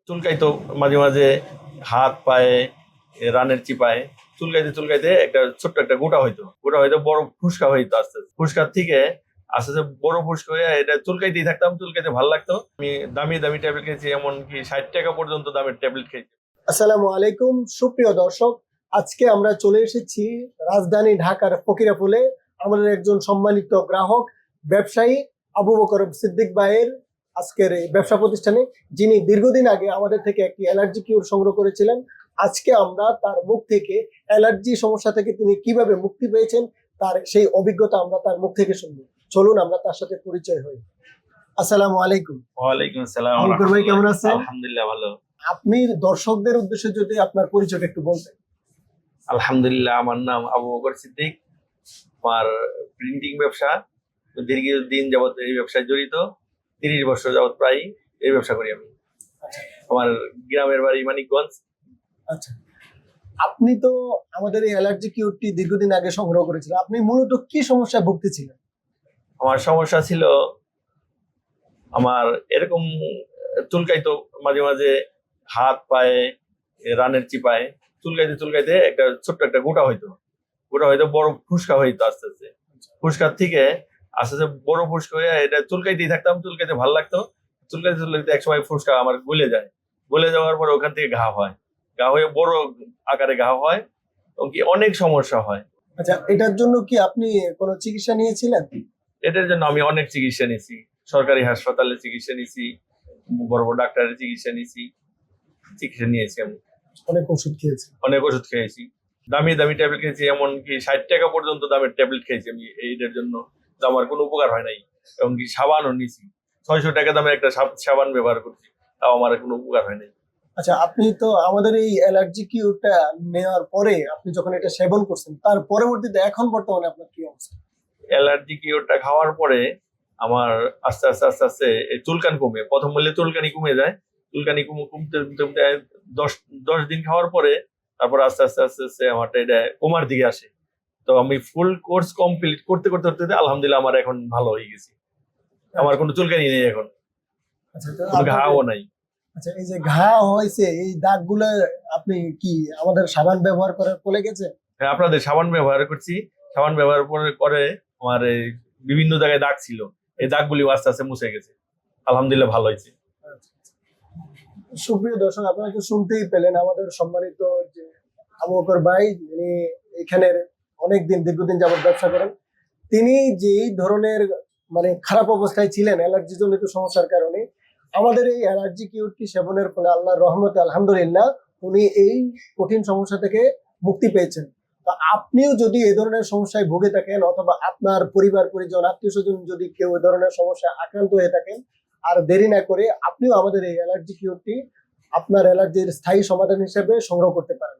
চুলকাইতো মাঝে মাঝে হাত পায়ে রানের চিপায় চুলকাইতে চুলকাইতে একটা ছোট্ট একটা গোটা হইতো বড় ফুসকা হইতো আস্তে আস্তে ফুসকার থেকে আস্তে আস্তে বড় ফুসকা হয়ে এটা চুলকাইতেই থাকতাম চুলকাইতে ভালো লাগতো। আমি দামি দামি ট্যাবলেট খেয়েছি, এমনকি 60 টাকা পর্যন্ত দামের ট্যাবলেট খেয়েছি। আসসালামু আলাইকুম সুপ্রিয় দর্শক, আজকে আমরা চলে এসেছি রাজধানী ঢাকার ফকিরাপুলে আমাদের একজন সম্মানিত গ্রাহক ব্যবসায়ী আবু বকর সিদ্দিক ভাইয়ের আজকের এই ব্যবসা প্রতিষ্ঠানে, যিনি দীর্ঘদিন আগে আমাদের থেকে একটি অ্যালার্জি কিউর সংগ্রহ করেছিলেন। আজকে আমরা তার মুখ থেকে অ্যালার্জি সমস্যা থেকে তিনি কিভাবে মুক্তি পেয়েছেন তার সেই অভিজ্ঞতা আমরা তার মুখ থেকে শুনবো। চলুন আমরা তার সাথে পরিচয় হই। আসসালামু আলাইকুম। ওয়ালাইকুম আসসালাম। আবু বকর ভাই কেমন আছেন? আলহামদুলিল্লাহ ভালো। আপনি দর্শকদের উদ্দেশ্যে যদি আপনার পরিচয়টা একটু বলতেন। আলহামদুলিল্লাহ, আমার নাম আবু বকর সিদ্দিক। আমার প্রিন্টিং ব্যবসা, দীর্ঘদিন যাবত এই ব্যবসায় জড়িত। 30 বছর যাবত প্রায় এই ব্যবসা করি আমি। আমার গ্রামের বাড়ি মানিকগঞ্জ। আচ্ছা, আপনি তো আমাদের এই অ্যালার্জি কিউরটি দীর্ঘদিন আগে সংগ্রহ করেছিলেন। আপনি মূলত কি সমস্যায় ভুগতেছিলেন? আমার সমস্যা ছিল, আমার এরকম চুলকাইতো মাঝে মাঝে হাত পায়ে রানের চিপায় চুলকাইতে চুলকাইতে একটা ছোট্ট একটা গোটা হইতো বড় ফুসকা হইতো আস্তে আস্তে ফুসকার থেকে আস্তে আস্তে বড় ফুসকা হয়ে এটা চুলকাইতেই থাকতাম চুলকাইতে ভালো লাগতো। চুলকাইতে চুলকাইতে একসময় ফুসকা আমার গলে যাওয়ার পরে ওখান থেকে ঘা হয়ে বড় আকারে ঘা হয় এবং কি অনেক সমস্যা হয়। আচ্ছা, এটার জন্য কি আপনি কোনো চিকিৎসা নিয়েছিলেন? এটার জন্য আমি অনেক চিকিৎসা নিয়েছি, সরকারি হাসপাতালে চিকিৎসা নিয়েছি, বড় বড় ডাক্তারের চিকিৎসা নিয়েছি আমি। অনেক ওষুধ খেয়েছি, দামি দামি ট্যাবলেট খেয়েছি, এমনকি 60 টাকা পর্যন্ত দামের ট্যাবলেট খেয়েছি আমি এইটার জন্য। তো আমার কোনো উপকার হয় নাই। এবং কি সাবানও নিয়েছি, 600 টাকা দামের একটা সাবান ব্যবহার করছি, তাও আমার কোনো উপকার হয় নাই। আচ্ছা, আপনি তো আমাদের এই অ্যালার্জি কিউরটা নেওয়ার পরে আপনি যখন এটা সেবন করছেন তার পরবর্তীতে এখন বর্তমানে আপনার কি অবস্থা? অ্যালার্জি কিওরটা খাওয়ার পরে আমার আস্তে আস্তে আস্তে আস্তে এই চুলকানি কমে, প্রথম বললে চুলকানি কমে যায়, চুলকানি কমতে কমতে 10 দিন খাওয়ার পরে তারপর আস্তে আস্তে আস্তে আস্তে আমার এটা কমার দিকে আসে। তো আমি ফুল কোর্স কমপ্লিট করতে করতে করতে আলহামদুলিল্লাহ আমার এখন ভালো হয়ে গেছি। আমার কোনো চুলকানি নেই এখন, আচ্ছা, কোনো ঘাও নাই। আচ্ছা, এই যে ঘা হয়েছে এই দাগগুলো আপনি কি আমাদের সাবান ব্যবহার করার ফলে গেছে? হ্যাঁ, আপনাদের সাবান ব্যবহার করছি, সাবান ব্যবহার করে আমার এই বিভিন্ন জায়গায় দাগ ছিল, এই দাগগুলি আস্তে আস্তে মুছে গেছে, আলহামদুলিল্লাহ ভালো হয়েছে। সুপ্রিয় দর্শক, আপনারা তো শুনতেই পেলেন আমাদের সম্মানিত যে আবু বকর ভাই, যিনি এখানের দীর্ঘদিন যাবত ব্যবসা করেন। তিনি যেই ধরনের খারাপ অবস্থায় ছিলেন অ্যালার্জি জনিত সমস্যার কারণে, আমাদের এই অ্যালার্জি কিউরটি সেবনের ফলে আল্লাহর রহমতে আলহামদুলিল্লাহ উনি এই কঠিন সমস্যা থেকে মুক্তি পেয়েছেন। তো আপনিও যদি এই ধরনের সমস্যায় ভুগে থাকেন অথবা আপনার পরিবার পরিজন আত্মীয় স্বজন যদি কেউ এই ধরনের সমস্যায় আক্রান্ত হয়ে থাকেন, আর দেরি না করে আপনিও আমাদের এই অ্যালার্জি কিউরটি আপনার অ্যালার্জির স্থায়ী সমাধান হিসেবে সংগ্রহ করতে পারেন।